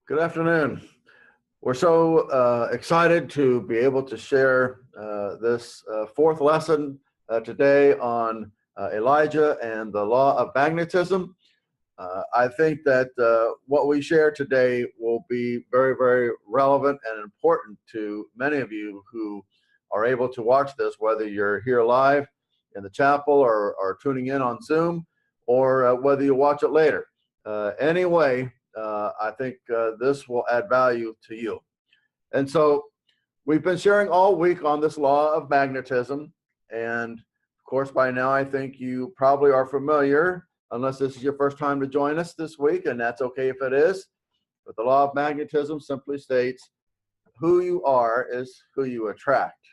Good afternoon. We're so excited to be able to share this fourth lesson today on Elijah and the law of magnetism. I think that what we share today will be very, very relevant and important to many of you who are able to watch this, whether you're here live in the chapel or tuning in on Zoom, or whether you watch it later. Anyway, I think this will add value to you. And so we've been sharing all week on this law of magnetism. And of course, by now, I think you probably are familiar, unless this is your first time to join us this week, and that's okay if it is. But the law of magnetism simply states who you are is who you attract.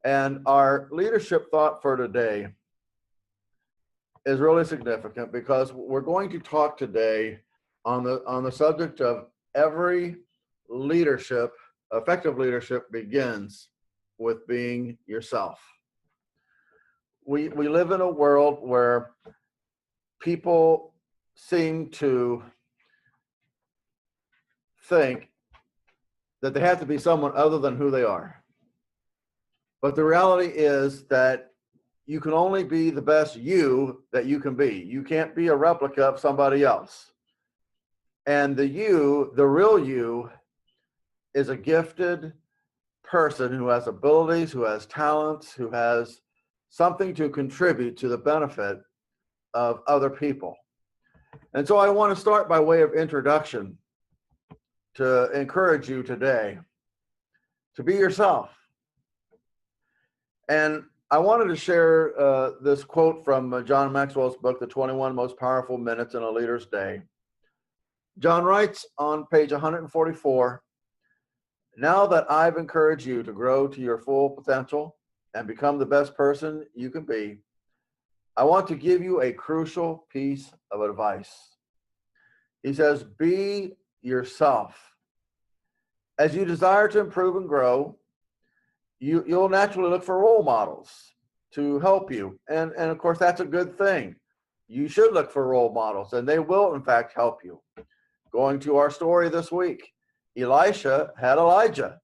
And our leadership thought for today is really significant because we're going to talk today on the subject of every leadership. Effective leadership begins with being yourself. We live in a world where people seem to think that they have to be someone other than who they are. But the reality is that you can only be the best you that you can be. You can't be a replica of somebody else. And the real you, is a gifted person who has abilities, who has talents, who has something to contribute to the benefit of other people. And so I want to start by way of introduction to encourage you today to be yourself. And I wanted to share this quote from John Maxwell's book, The 21 Most Powerful Minutes in a Leader's Day. John writes on page 144, "Now that I've encouraged you to grow to your full potential and become the best person you can be, I want to give you a crucial piece of advice." He says, be yourself. As you desire to improve and grow, you'll naturally look for role models to help you. And of course, that's a good thing. You should look for role models, and they will, in fact, help you. Going to our story this week, Elisha had Elijah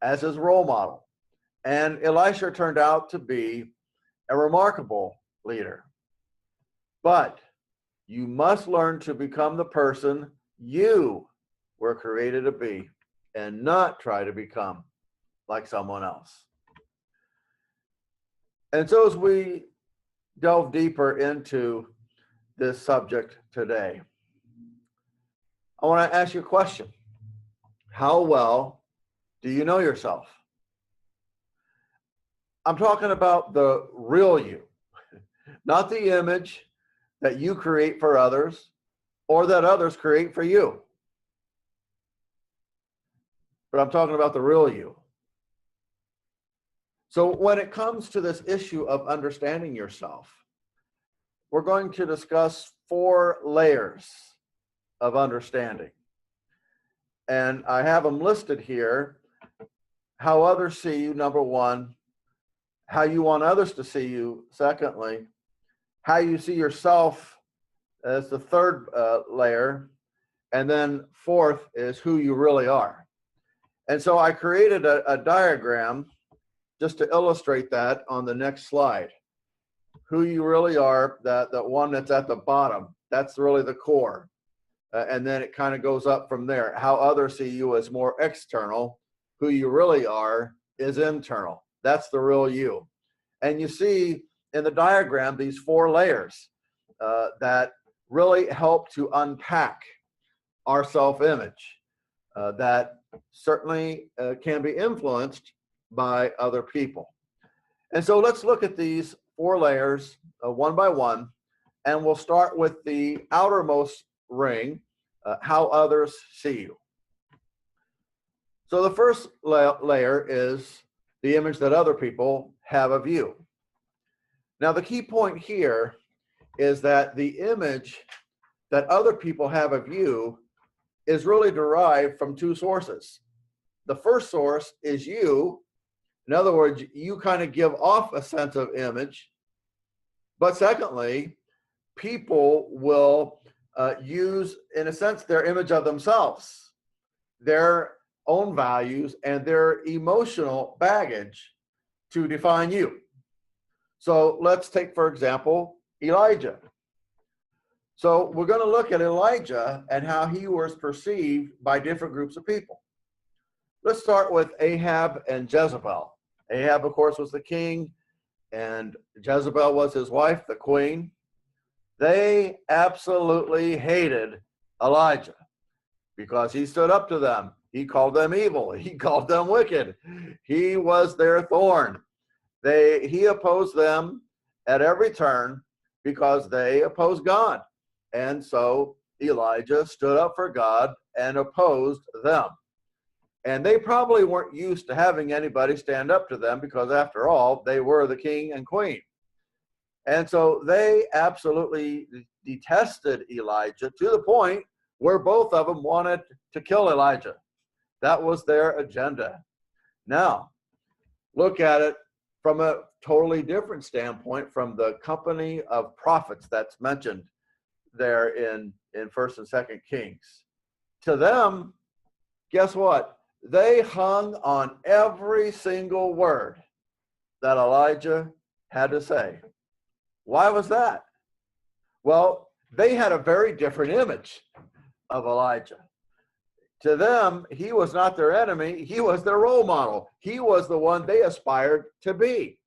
as his role model, and Elisha turned out to be a remarkable leader. But you must learn to become the person you were created to be and not try to become like someone else. And so as we delve deeper into this subject today, I want to ask you a question. How well do you know yourself? I'm talking about the real you, not the image that you create for others or that others create for you. But I'm talking about the real you. So when it comes to this issue of understanding yourself, we're going to discuss 4 layers of understanding. And I have them listed here. How others see you, number 1. How you want others to see you, secondly. How you see yourself as the 3rd layer. And then 4th is who you really are. And so I created a diagram just to illustrate that on the next slide. Who you really are, that one that's at the bottom, that's really the core. And then it kind of goes up from there. How others see you as more external. Who you really are is internal. That's the real you. And you see in the diagram these 4 layers that really help to unpack our self-image that certainly can be influenced by other people. And so let's look at these 4 layers one by one, and we'll start with the outermost ring, how others see you. So the first layer is the image that other people have of you. Now the key point here is that the image that other people have of you is really derived from 2 sources. The first source is you. In other words, you kind of give off a sense of image. But secondly, people will use, in a sense, their image of themselves their own values and their emotional baggage to define you. So let's take, for example, Elijah. So we're going to look at Elijah and how he was perceived by different groups of people. Let's start with Ahab and Jezebel. Ahab, of course, was the king, and Jezebel was his wife, the queen. They absolutely hated Elijah because he stood up to them. He called them evil. He called them wicked. He was their thorn. He opposed them at every turn because they opposed God. And so Elijah stood up for God and opposed them. And they probably weren't used to having anybody stand up to them because, after all, they were the king and queen. And so they absolutely detested Elijah to the point where both of them wanted to kill Elijah. That was their agenda. Now, look at it from a totally different standpoint, from the company of prophets that's mentioned there in 1st and 2nd Kings. To them, guess what? They hung on every single word that Elijah had to say. Why was that? Well, they had a very different image of Elijah. To them, he was not their enemy. He was their role model. He was the one they aspired to be.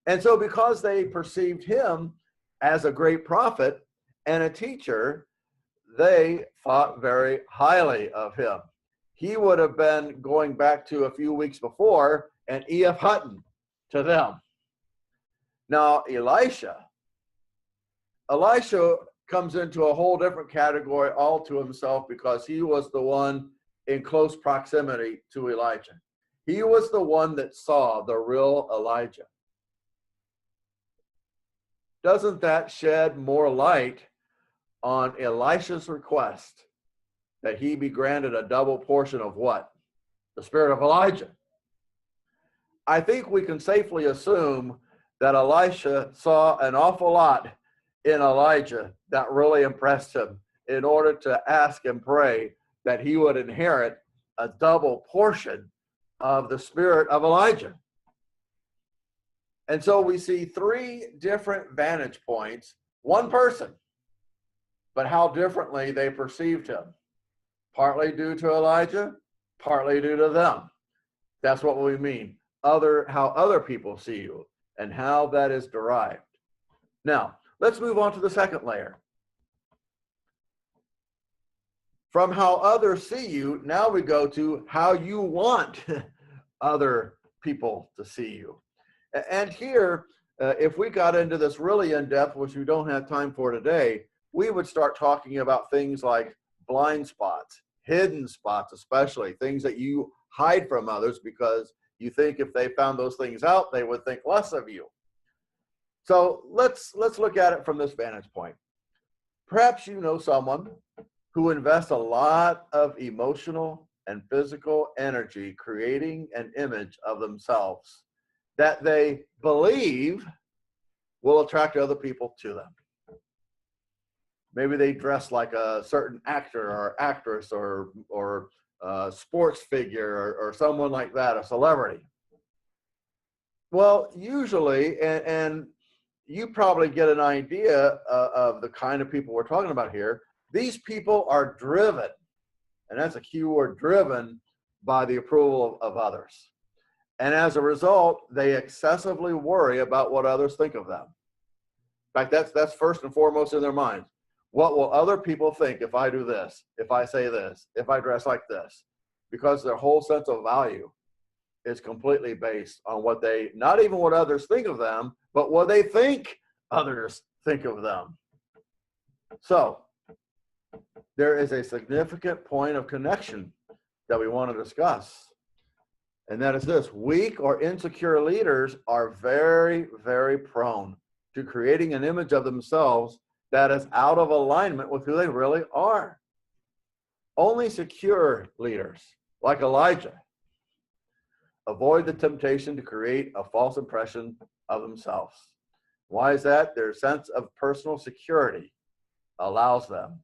And so because they perceived him as a great prophet and a teacher, they thought very highly of him. He would have been, going back to a few weeks before, an E.F. Hutton to them. Now, Elisha comes into a whole different category all to himself because he was the one in close proximity to Elijah. He was the one that saw the real Elijah. Doesn't that shed more light on Elisha's request that he be granted a double portion of what? The spirit of Elijah. I think we can safely assume that Elisha saw an awful lot in Elijah that really impressed him in order to ask and pray that he would inherit a double portion of the spirit of Elijah. And so we see three different vantage points, one person, but how differently they perceived him. Partly due to Elijah, partly due to them. That's what we mean. How other people see you and how that is derived. Now, let's move on to the second layer. From how others see you, now we go to how you want other people to see you. And here, if we got into this really in depth, which we don't have time for today, we would start talking about things like blind spots, hidden spots, especially things that you hide from others because you think if they found those things out, they would think less of you. So let's look at it from this vantage point. Perhaps you know someone who invests a lot of emotional and physical energy creating an image of themselves that they believe will attract other people to them. Maybe they dress like a certain actor or actress or sports figure or someone like that, a celebrity. Well, usually, and you probably get an idea of the kind of people we're talking about here. These people are driven, and that's a key word, driven by the approval of others. And as a result, they excessively worry about what others think of them. In fact, that's first and foremost in their minds. What will other people think if I do this, if I say this, if I dress like this? Because their whole sense of value is completely based on what they, not even what others think of them, but what they think others think of them. So there is a significant point of connection that we want to discuss. And that is this: weak or insecure leaders are very, very prone to creating an image of themselves that is out of alignment with who they really are. Only secure leaders, like Elijah, avoid the temptation to create a false impression of themselves. Why is that? Their sense of personal security allows them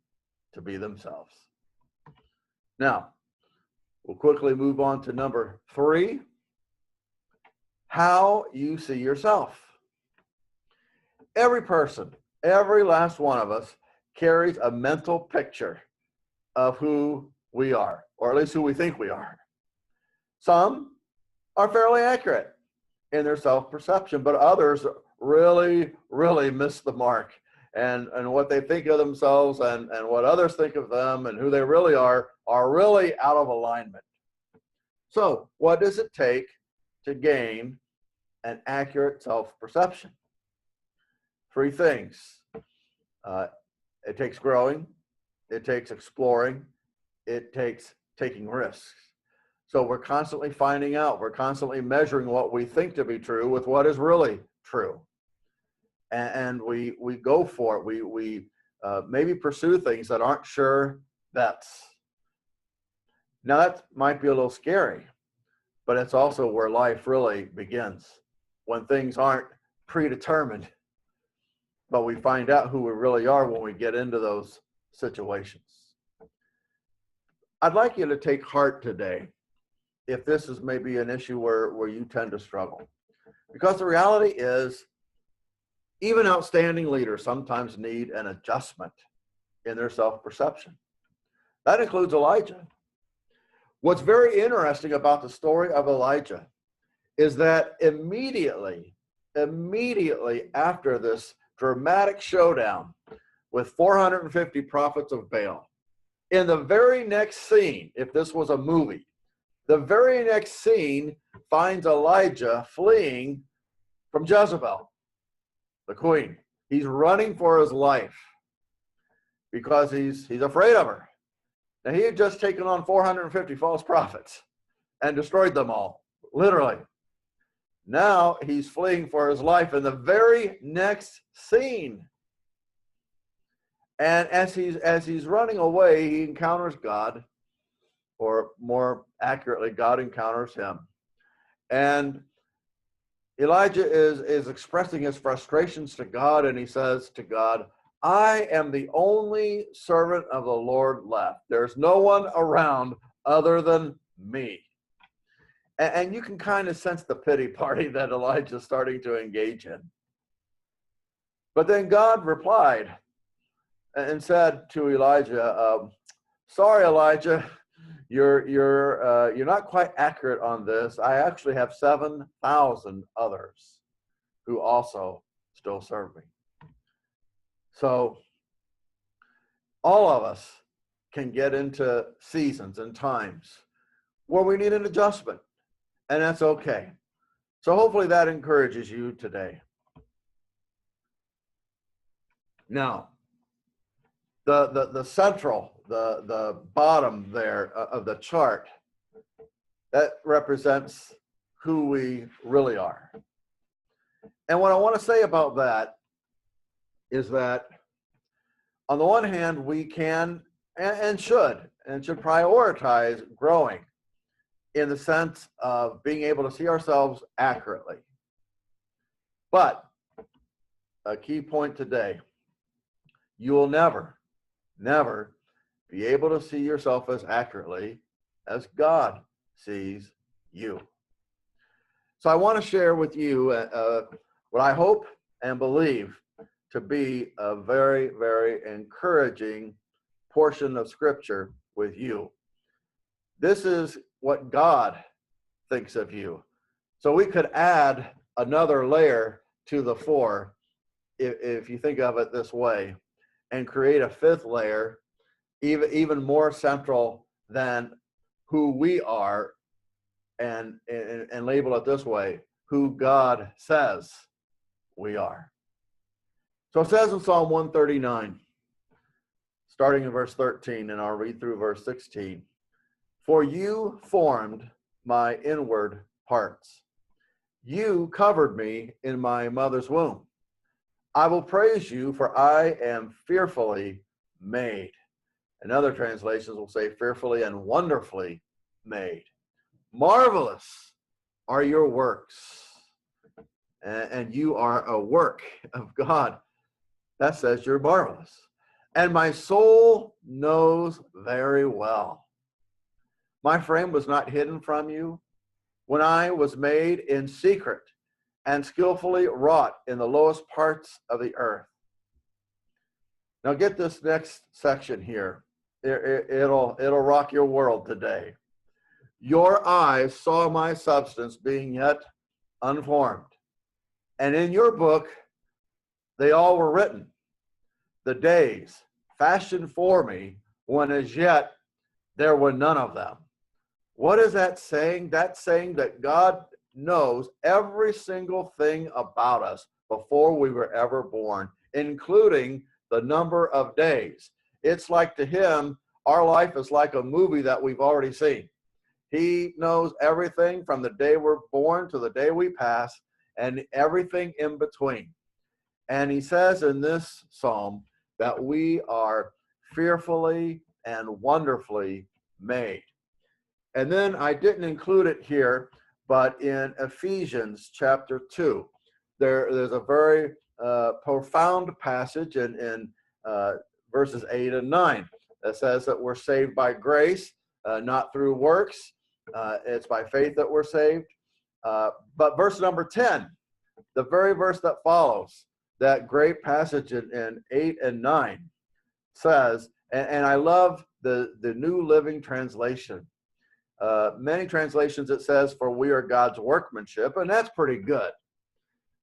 to be themselves. Now, We'll quickly move on to number 3, how you see yourself. Every person, every last one of us, carries a mental picture of who we are, or at least who we think we are. Some are fairly accurate in their self-perception, but others really, really miss the mark. And what they think of themselves and what others think of them and who they really are really out of alignment. So what does it take to gain an accurate self-perception? 3 things. It takes growing, it takes exploring, it takes taking risks. So we're constantly finding out, we're constantly measuring what we think to be true with what is really true. And we go for it. We maybe pursue things that aren't sure bets. Now that might be a little scary, but it's also where life really begins, when things aren't predetermined, but we find out who we really are when we get into those situations. I'd like you to take heart today if this is maybe an issue where you tend to struggle. Because the reality is, even outstanding leaders sometimes need an adjustment in their self-perception. That includes Elijah. What's very interesting about the story of Elijah is that immediately after this dramatic showdown with 450 prophets of Baal, in the very next scene, if this was a movie, the very next scene finds Elijah fleeing from Jezebel, the queen. He's running for his life because he's afraid of her. Now, he had just taken on 450 false prophets and destroyed them all, literally. Now he's fleeing for his life in the very next scene. And as he's running away, he encounters God, or more accurately, God encounters him. And Elijah is expressing his frustrations to God, and he says to God, I am the only servant of the Lord left. There's no one around other than me. And you can kind of sense the pity party that Elijah's starting to engage in. But then God replied and said to Elijah, sorry, Elijah, you're not quite accurate on this. I actually have 7,000 others who also still serve me. So all of us can get into seasons and times where we need an adjustment, and that's okay. So hopefully that encourages you today. Now, the central, the bottom there of the chart, that represents who we really are. And what I want to say about that is that on the one hand, we can and should prioritize growing in the sense of being able to see ourselves accurately. But a key point today, you will never be able to see yourself as accurately as God sees you. So I want to share with you what I hope and believe to be a very, very encouraging portion of Scripture with you. This is what God thinks of you. So we could add another layer to the 4, if you think of it this way, and create a 5th layer, even more central than who we are, and label it this way, who God says we are. So it says in Psalm 139, starting in verse 13, and I'll read through verse 16. For you formed my inward parts. You covered me in my mother's womb. I will praise you, for I am fearfully made. And other translations will say fearfully and wonderfully made. Marvelous are your works. And you are a work of God. That says you're marvelous. And my soul knows very well My frame was not hidden from you when I was made in secret and skillfully wrought in the lowest parts of the earth. Now get this next section here. It'll rock your world today. Your eyes saw my substance being yet unformed, and in your book they all were written, the days fashioned for me when as yet there were none of them. What is that saying? That's saying that God knows every single thing about us before we were ever born, including the number of days. It's like, to him, our life is like a movie that we've already seen. He knows everything from the day we're born to the day we pass, and everything in between. And he says in this psalm that we are fearfully and wonderfully made. And then I didn't include it here, but in Ephesians chapter 2, there's a very profound passage in verses 8 and 9 that says that we're saved by grace, not through works. It's by faith that we're saved. But verse number 10, the very verse that follows, that great passage in 8 and 9 says, and I love the New Living Translation. Many translations it says, for we are God's workmanship, and that's pretty good.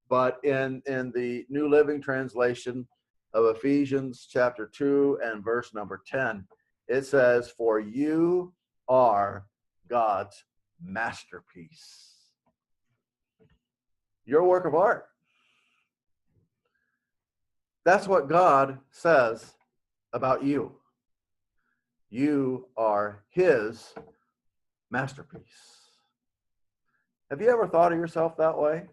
But in the New Living Translation of Ephesians chapter 2 and verse number 10, it says, for you are God's masterpiece. Your work of art. That's what God says about you. You are his masterpiece. Have you ever thought of yourself that way?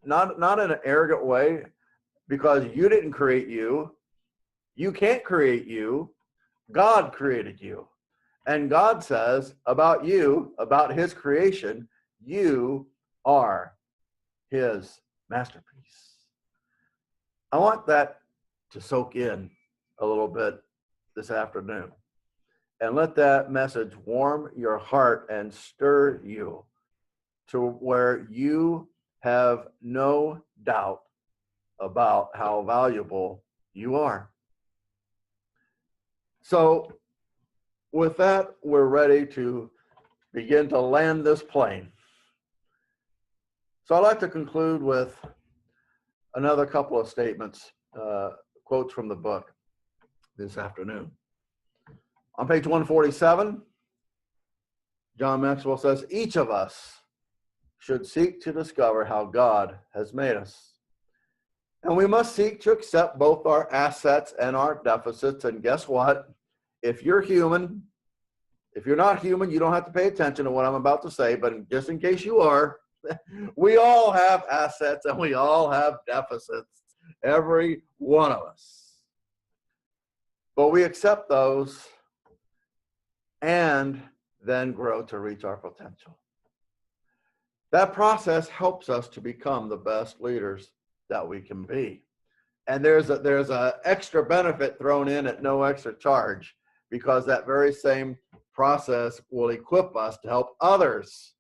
Not in an arrogant way, because you didn't create you. You can't create you. God created you. And God says about you, about his creation, you are his masterpiece. I want that to soak in a little bit this afternoon. And let that message warm your heart and stir you to where you have no doubt about how valuable you are. So with that, we're ready to begin to land this plane. So I'd like to conclude with another couple of statements, quotes from the book this afternoon. On page 147, John Maxwell says, each of us should seek to discover how God has made us. And we must seek to accept both our assets and our deficits. And guess what? If you're human, if you're not human, you don't have to pay attention to what I'm about to say, but just in case you are, we all have assets and we all have deficits, every one of us. But we accept those and then grow to reach our potential. That process helps us to become the best leaders that we can be. And there's a extra benefit thrown in at no extra charge, because that very same process will equip us to help others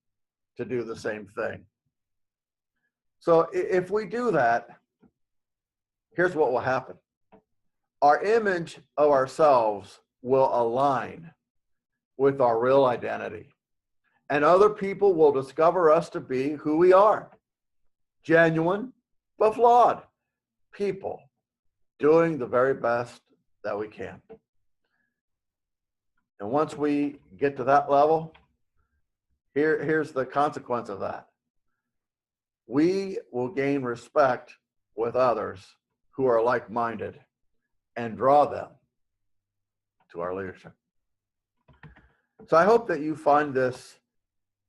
to do the same thing. So if we do that, here's what will happen. Our image of ourselves will align with our real identity. And other people will discover us to be who we are. Genuine, but flawed people doing the very best that we can. And once we get to that level, here's the consequence of that. We will gain respect with others who are like-minded and draw them to our leadership. So I hope that you find this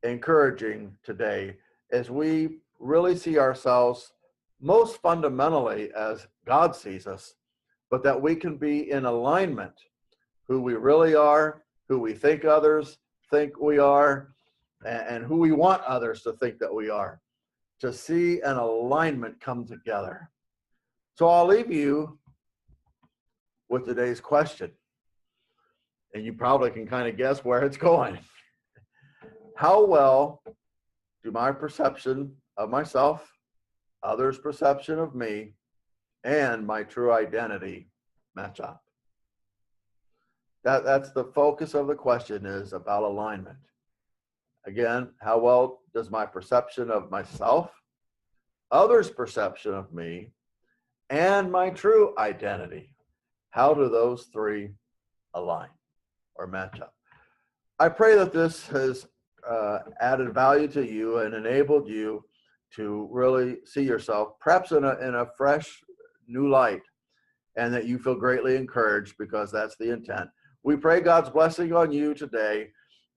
encouraging today as we really see ourselves most fundamentally as God sees us, but that we can be in alignment who we really are, who we think others think we are, and who we want others to think that we are, to see an alignment come together. So I'll leave you with today's question. and you probably can kind of guess where it's going. How well do my perception of myself, others' perception of me, and my true identity match up? That's the focus of the question, is about alignment. Again, how well does my perception of myself, others' perception of me, and my true identity, how do those three align or match up? I pray that this has added value to you and enabled you to really see yourself perhaps in a fresh new light, and that you feel greatly encouraged, because that's the intent. We pray God's blessing on you today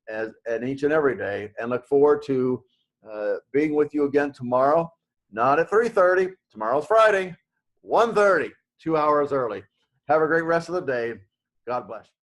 and each and every day, and look forward to being with you again tomorrow, not at 3:30. Tomorrow's Friday, 1:30, 2 hours early. Have a great rest of the day. God bless you.